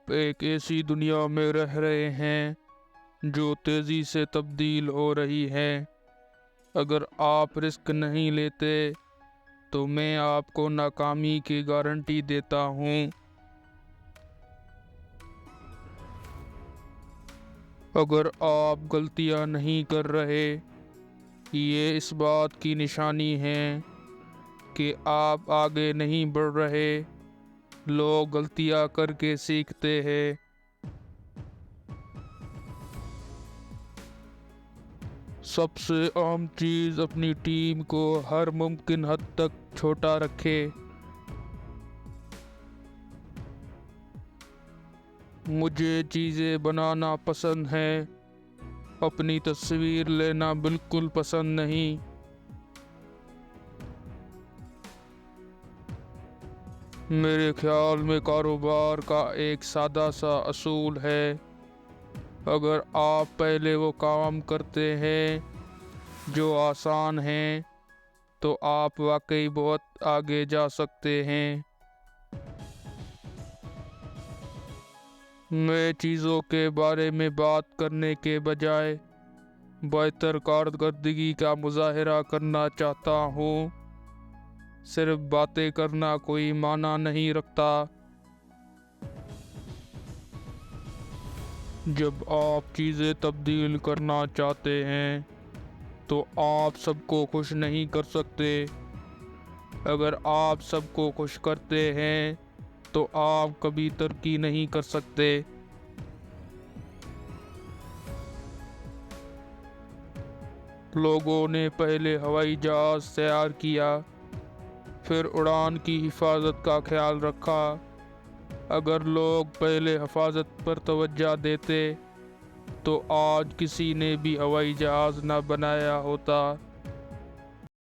آپ ایک ایسی دنیا میں رہ رہے ہیں جو تیزی سے تبدیل ہو رہی ہے۔ اگر آپ رسک نہیں لیتے تو میں آپ کو ناکامی کی گارنٹی دیتا ہوں۔ اگر آپ غلطیاں نہیں کر رہے، یہ اس بات کی نشانی ہے کہ آپ آگے نہیں بڑھ رہے۔ لوگ غلطیاں کر کے سیکھتے ہیں۔ سب سے اہم چیز، اپنی ٹیم کو ہر ممکن حد تک چھوٹا رکھیں۔ مجھے چیزیں بنانا پسند ہے، اپنی تصویر لینا بالکل پسند نہیں۔ میرے خیال میں کاروبار کا ایک سادہ سا اصول ہے، اگر آپ پہلے وہ کام کرتے ہیں جو آسان ہیں تو آپ واقعی بہت آگے جا سکتے ہیں۔ میں چیزوں کے بارے میں بات کرنے کے بجائے بہتر کارکردگی کا مظاہرہ کرنا چاہتا ہوں۔ صرف باتیں کرنا کوئی معنی نہیں رکھتا۔ جب آپ چیزیں تبدیل کرنا چاہتے ہیں تو آپ سب کو خوش نہیں کر سکتے۔ اگر آپ سب کو خوش کرتے ہیں تو آپ کبھی ترقی نہیں کر سکتے۔ لوگوں نے پہلے ہوائی جہاز تیار کیا، پھر اڑان کی حفاظت کا خیال رکھا۔ اگر لوگ پہلے حفاظت پر توجہ دیتے تو آج کسی نے بھی ہوائی جہاز نہ بنایا ہوتا۔